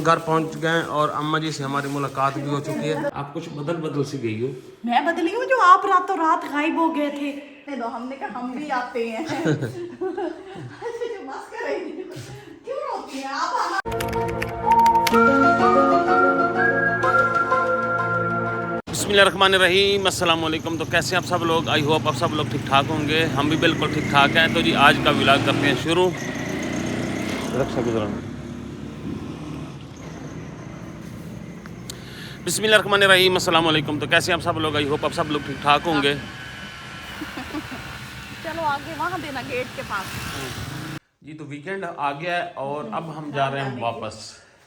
घर पहुंच गए और अम्मा जी से हमारी मुलाकात भी हो चुकी है। आप कुछ बदल सी गई हो। मैं बदली हूँ जो आप रातों रात गायब हो गए थे। तो हमने कहा हम भी आते हैं। जो मस्क कर रही थी, क्यों रोती हैं आप? बिस्मिल्लाहिर्रहमानिर्रहीम, अस्सलाम वालेकुम। तो कैसे आप सब लोग? आई होप आप सब लोग ठीक ठाक होंगे। हम भी बिल्कुल ठीक ठाक हैं। तो जी आज का व्लॉग करते हैं शुरू। रक्षा गुजरान। बिस्मिल्लाहिर्रहमानिर्रहीम, अस्सलाम वालेकुम। तो कैसे आप सब लोग? आई होप आप सब लोग ठीक ठाक होंगे। चलो आगे वहाँ देना गेट के पास। जी तो वीकेंड आ गया है और अब हम जा रहे हैं वापस।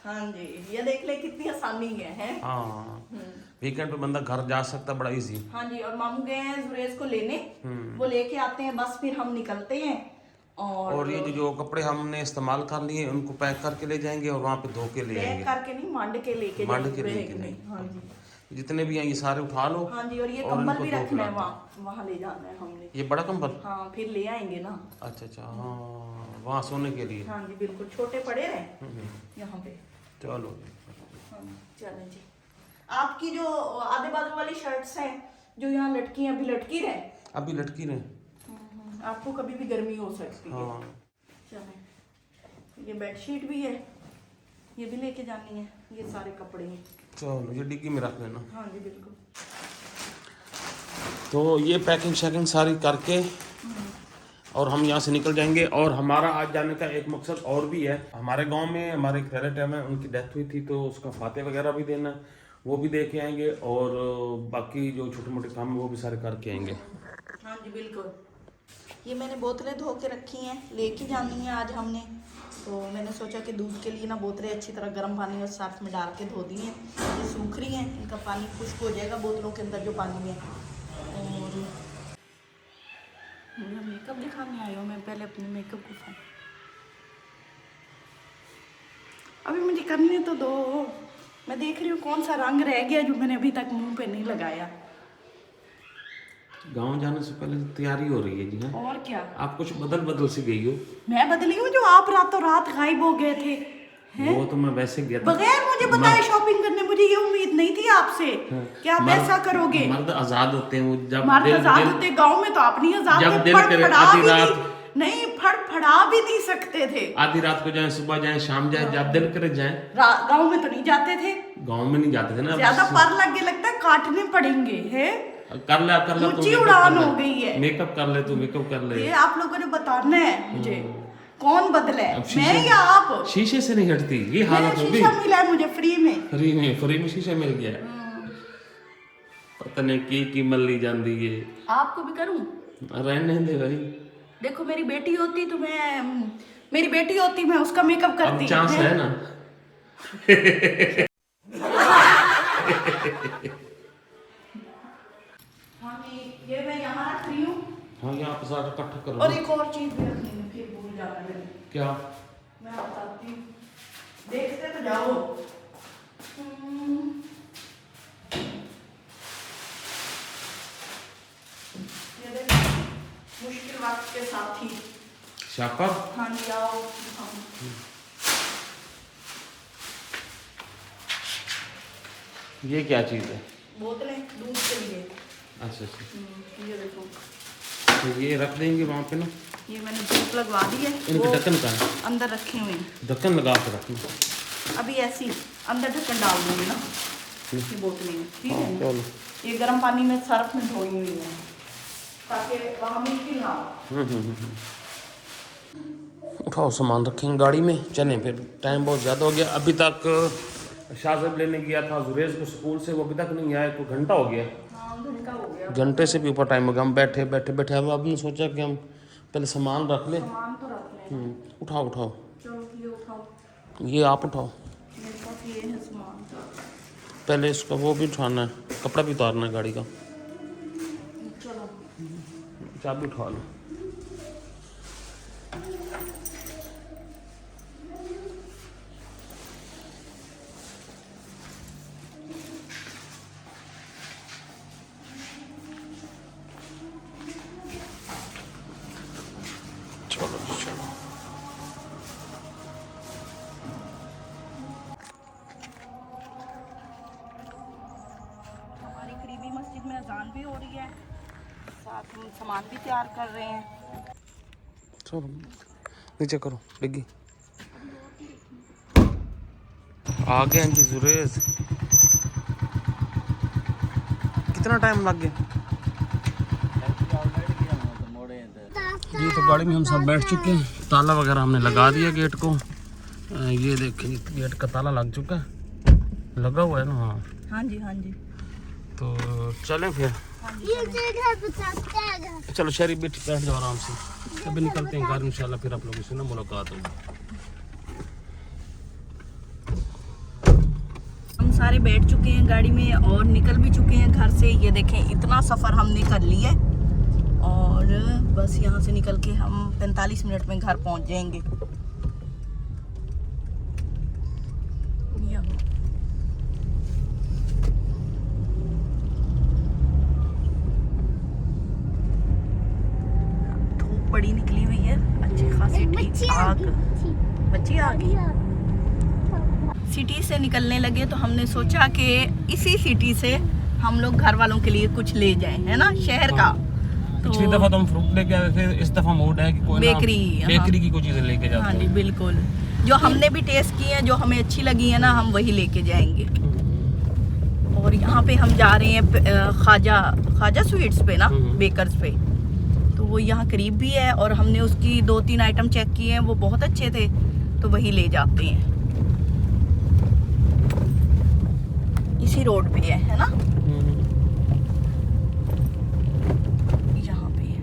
हाँ जी, ये देख ले कितनी आसानी है। हाँ, वीकेंड पे बंदा घर जा सकता है, बड़ा इजी। हाँ जी, और मामू गए हैं जुरेज को लेने, वो लेके आते हैं, बस फिर हम निकलते हैं। और ये जो कपड़े हमने इस्तेमाल कर लिए उनको पैक करके ले जाएंगे और वहाँ पे धो के ले पैक आएंगे। करके नहीं, मांड के लेके मांड के जाएंगे लेके बैग में। नहीं। हाँ जी, जितने भी हैं ये सारे उठा लो। हाँ जी, और ये और कंबल इनको भी धो के रखना है, लाते हैं। वहाँ ले जाना है हमने। ये बड़ा कंबल। हाँ, फिर ले आएंगे ना। अच्छा अच्छा, हाँ, वहाँ सोने के लिए। हाँ जी बिल्कुल, छोटे पड़े रहे यहाँ पे। चलो हाँ, चलें जी। आपकी जो आधे बाजू वाली शर्ट्स हैं जो यहाँ लटकी हैं, अभी लटकी रहे? अभी लटकी रहे। आपको कभी भी गर्मी हो सकती है। हाँ, चलें, ये बेडशीट भी है, ये भी लेके जानी है, ये सारे कपड़े हैं। चलो ये डिग्गी में रख लेना। हाँ जी बिल्कुल। तो ये पैकिंग शैकिंग सारी करके और हम यहाँ से निकल जाएंगे। और हमारा आज जाने का एक मकसद और भी है। हमारे गांव में हमारे एक रिलेटिव है, उनकी डेथ हुई थी, तो उसका फाते वगैरह भी देना है, वो भी दे के आएंगे। और बाकी जो छोटे मोटे काम है वो भी सारे करके आएंगे। हाँ जी बिल्कुल। ये मैंने बोतलें धो के रखी हैं, लेके जानी है आज हमने। तो मैंने सोचा कि दूध के लिए ना बोतलें अच्छी तरह गर्म पानी और सर्फ में डाल के धो दी हैं। ये सूख रही हैं, इनका पानी खुश्क हो जाएगा बोतलों के अंदर जो पानी है। और मेकअप दिखाने आई हूँ मैं, पहले अपने मेकअप को अभी मुझे करने तो दो। मैं देख रही हूँ कौन सा रंग रह गया जो मैंने अभी तक मुंह पे नहीं लगाया। गांव जाने से पहले तो तैयारी हो रही है जी। हाँ, और क्या, आप कुछ बदल सी गई हो। मैं बदली हूँ जो आप रातों रात गायब हो गए थे। वो तो मैं वैसे गया था बगैर मुझे बताए शॉपिंग करने। मुझे ये उम्मीद नहीं थी आपसे कि आप ऐसा करोगे। मर्द आजाद होते हैं, वो जब मर्द आजाद होते, गाँव में तो आप नहीं आजाद जब थे। दिल करे आधी रात नहीं, फड़फड़ा भी नहीं सकते थे। आधी रात को जाए, सुबह जाए, शाम जाए, जब दिल करे जाए। गाँव में तो नहीं जाते थे। गांव में नहीं जाते थे ना। ज्यादा पर लग के लगता है काटने पड़ेंगे है। कर ले ऊंची उड़ान हो गई है। मेकअप कर ले तू, मेकअप कर ले। ये आप लोगों ने बताना है मुझे कौन बदला है, मैं या आप? शीशे से नहीं हटती ये हालत हो गई। शीशा मिला है मुझे फ्री में। फ्री में शीशा मिल गया। पता नहीं की मल्ली जाती है। आपको भी करूं? रहने दे भाई। देखो मेरी बेटी होती तो मेरी बेटी होती मैं उसका मेकअप करती। चांस है ना। ये मैं यहाँ रख रही हूँ। हाँ, यहाँ पे सारा इकट्ठा करो। और एक और चीज भी रखनी है, फिर भूल जाना मैंने। क्या? मैं बताती हूँ, देखते तो जाओ। ये देखो, मुश्किल वक्त के साथी शापर। हाँ जी, आओ। ये क्या चीज़ है? बोतलें दूध के लिए। अच्छा अच्छा, ये देखो, तो ये रख देंगे वहाँ पे ना। ये मैंने धूप लगवा दी है। इनके ढक्कन का है? अंदर रखे हुए हैं। ढक्कन लगा के रखना। अभी ऐसी अंदर ढक्कन डाल दूंगी ना ये बोतलें में, ठीक है ना? चलो, ये गर्म पानी में सर्फ में धोई हुई है ताकि वहाँ मुश्किल ना हो। उठाओ सामान रखेंगे गाड़ी में, चलें फिर। टाइम बहुत ज़्यादा हो गया। अभी तक शाहज़ब लेने गया था जुरेज को स्कूल से, वो अभी तक नहीं आया। कोई घंटा हो गया। हाँ, घंटा हो गया। घंटे से भी ऊपर टाइम हो गया। हम बैठे अब हमने सोचा कि हम पहले सामान रख लें। सामान तो रख लें। उठाओ उठाओ, चलो ये उठाओ। ये आप उठाओ। मेरे पास ये है सामान। पहले इसका वो भी उठाना है, कपड़ा भी उतारना है गाड़ी का। चलो चाबी उठा लो। चलो चलो, भी हो रही है, साथ हम सामान भी तैयार कर रहे हैं। चलो नीचे करो डिग्गी आ गए जी जुरेज। कितना टाइम लग गया जी? तो गाड़ी में हम सब बैठ चुके हैं, ताला वगैरह हमने लगा दिया गेट को। ये देखें गेट का ताला लग चुका है, लगा हुआ है ना? हाँ हाँ जी हाँ जी। तो चलें फिर। चलो शरीफ बैठ जाओ आराम से, अभी निकलते हैं घर इंशाल्लाह, फिर आप लोगों से ना मुलाकात होगी। हम सारे बैठ चुके हैं गाड़ी में और निकल भी चुके हैं घर से। ये देखें इतना सफ़र हमने कर लिया है और बस यहाँ से निकल के हम 45 मिनट में घर पहुँच जाएंगे। धूप बड़ी निकली हुई है, अच्छी खासी ठीक ठाक। बच्ची आ गई। सिटी से निकलने लगे तो हमने सोचा कि इसी सिटी से हम लोग घर वालों के लिए कुछ ले जाएं, है ना, शहर का। तो पिछली दफा तो हम फ्रूट लेके आए थे, इस दफा मूड है कि कोई बेकरी की कोई चीजें लेके जाते हैं। हाँ जी बिल्कुल, जो हमने भी टेस्ट की हैं, जो हमें अच्छी लगी है ना, हम वही लेके जाएंगे। और यहाँ पे हम जा रहे हैं ख्वाजा स्वीट्स पे ना, बेकर्स पे। तो वो यहाँ करीब भी है और हमने उसकी 2-3 आइटम चेक किए हैं, वो बहुत अच्छे थे, तो वही ले जाते हैं। इसी रोड पे है ना, यहाँ पे है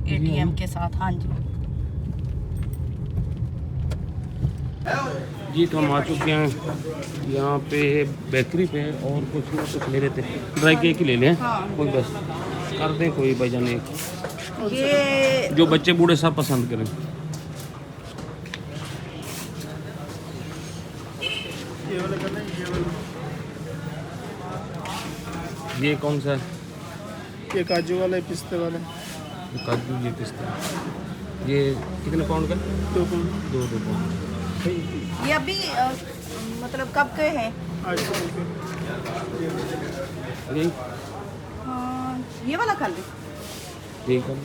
ATM के साथ। हाँ जी जी। तो हम आ चुके हैं यहाँ पे बेकरी पे और कुछ ना कुछ ले लेते हैं। ड्राई केक ही ले लें। हाँ। कोई बस कर दें कोई भाईजान एक, ये जो बच्चे बूढ़े सब पसंद करें। ये कौन सा है? ये काजू वाला है, पिस्ते वाला। ये काजू, ये पिस्ता। ये कितने पाउंड का? 2 पाउंड। 2 पाउंड। ये अभी मतलब कब के हैं? 800 रुपये। यही हाँ, ये वाला कर ले। ठीक है।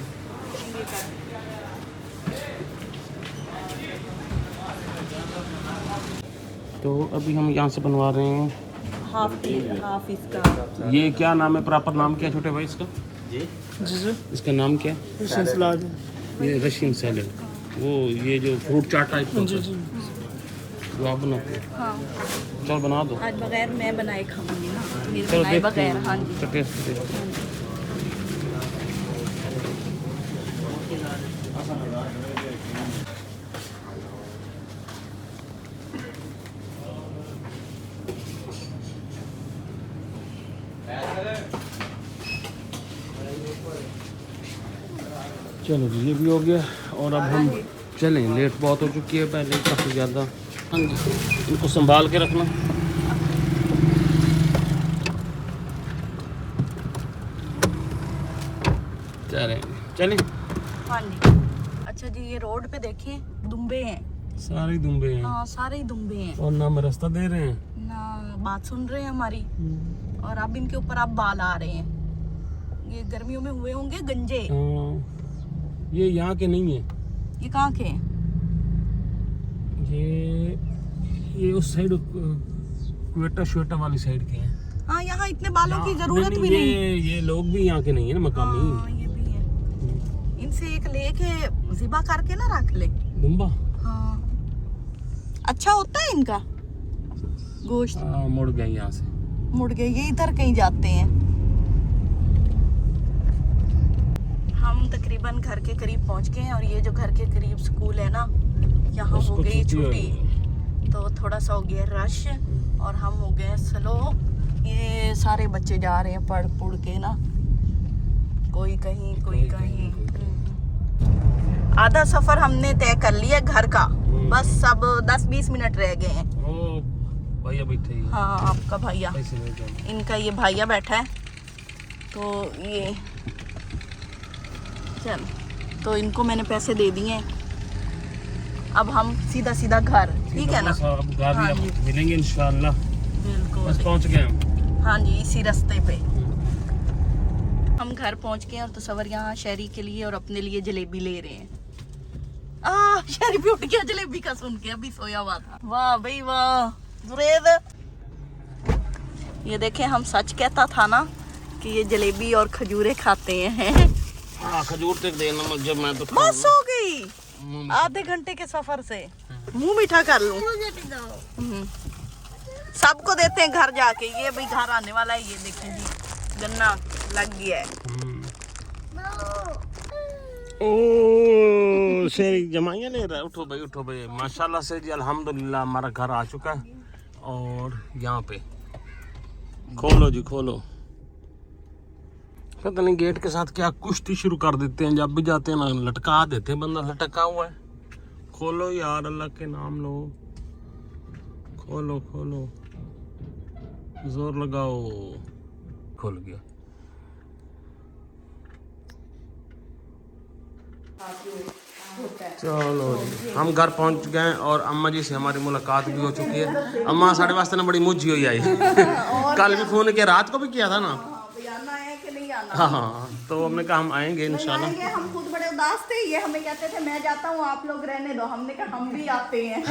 तो अभी हम यहाँ से बनवा रहे हैं हाफ इसका। ये क्या नाम है, प्रॉपर नाम क्या है छोटे भाई इसका? जी जी। इसका नाम क्या है? रशियन सलाद। ये रशियन सैलेड, वो ये जो फ्रूट चाट टाइप का जी जी। जो आप बनाते हो। हाँ, चल बना दो। आज बगैर मैं बनाए खाऊंगी ना, मेरे चलो बनाए देखते बगैर। हैं हाँ जी। इसका टेस्ट देखते हैं। चलो जी ये भी हो गया और अब हम चलें, लेट बहुत हो चुकी है पहले काफ़ी ज़्यादा। हाँ जी, इनको संभाल के रखना। चलें। हाँ जी। अच्छा जी, ये रोड पे देखिए दुम्बे हैं, सारे दुम्बे हैं। हाँ सारे ही दुम्बे हैं, और ना हमें रास्ता दे रहे हैं ना बात सुन रहे हैं हमारी। और अब इनके ऊपर अब बाल आ रहे हैं। ये गर्मियों में हुए होंगे गंजे। ये यहाँ के नहीं है, ये कहाँ के हैं? ये उस साइड क्वेटा श्वेटा वाली साइड के हैं। हाँ, यहाँ इतने बालों की जरूरत भी ये नहीं। ये लोग भी यहाँ के नहीं है ना, मकामी। हाँ, ये भी है। इनसे एक लेके ज़िबा करके ना रख ले। दुम्बा हाँ, अच्छा होता है इनका गोश्त। मुड़ गए यहाँ से, मुड़ गए, ये इधर कहीं जाते हैं। हम तकरीबन घर के करीब पहुंच गए हैं और ये जो घर के करीब स्कूल है ना, यहाँ हो गई छुट्टी, तो थोड़ा सा हो गया रश और हम हो गए स्लो। ये सारे बच्चे जा रहे हैं पढ़ पुढ़ के ना, कोई कहीं कोई कहीं। आधा सफर हमने तय कर लिया घर का, बस सब 10-20 मिनट रह गए हैं। ओ भैया बैठे हैं। हाँ, आपका भैया, पैसे ले जाओ। इनका ये भैया बैठा है, तो ये चल, तो इनको मैंने पैसे दे दिए। अब हम सीधा घर, ठीक है ना? अब घर हाँ ही जी। अब मिलेंगे इंशाल्लाह। बिल्कुल। बस पहुंच गए हम। हाँ जी, इसी रास्ते पे हम घर पहुंच गए और तो सवर यहाँ शहरी के लिए और अपने लिए जलेबी ले रहे हैं। शहरी भी उठ गया जलेबी का सुन के, अभी सोया हुआ था। वाह भाई वाह जुरेद, ये देखें हम सच कहता था ना कि ये जलेबी और खजूरें खाते हैं। खजूर तक देना मुझे, मैं तो बस हो गई आधे घंटे के सफर से। मुंह मीठा कर लूं। सबको देते हैं घर जाके। ये भाई घर आने वाला है, ये देखें जी गन्ना लग गया है। ओ शेरी जमाइया ले रहा है। उठो भाई माशाल्लाह से जी, अल्हम्दुलिल्लाह हमारा घर आ चुका है। और यहाँ पे खोलो जी खोलो, पता नहीं गेट के साथ क्या कुश्ती शुरू कर देते हैं। जब भी जाते हैं ना लटका देते हैं, बंदा लटका हुआ है। खोलो यार, अल्लाह के नाम लो, खोलो खोलो, जोर लगाओ। खुल गया। चलो जी हम घर पहुंच गए और अम्मा जी से हमारी मुलाकात भी हो चुकी है। अम्मा साढ़े वास्ते ना बड़ी मुझी हुई आई। कल भी फोन किया, रात को भी किया था ना। हाँ तो हमने कहा हम आएंगे इंशाल्लाह। हम खुद बड़े उदास थे, ये हमें कहते थे मैं जाता हूँ आप लोग रहने दो। हमने कहा हम भी आते हैं।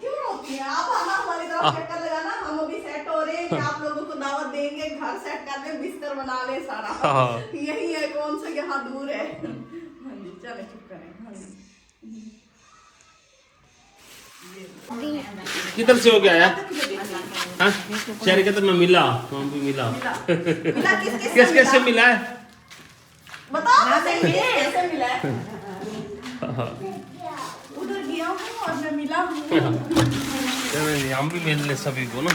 क्यों रोती हैं आप? आना हमारी तरफ चक्कर लगाना, हम अभी सेट हो रहे हैं कि आप लोगों को दावत देंगे। घर सेट कर ले, बिस्तर बना ले सारा। यही है, कौन सा यहाँ दूर है। चले चुप करें। किधर से हो गया यार? शहर के तो मैं मिला, हम भी मिला। किस किस से मिला है बताओ, कैसे मिला है? उधर गया हूँ और मैं मिला हूँ। हम भी मिल ले सभी को ना।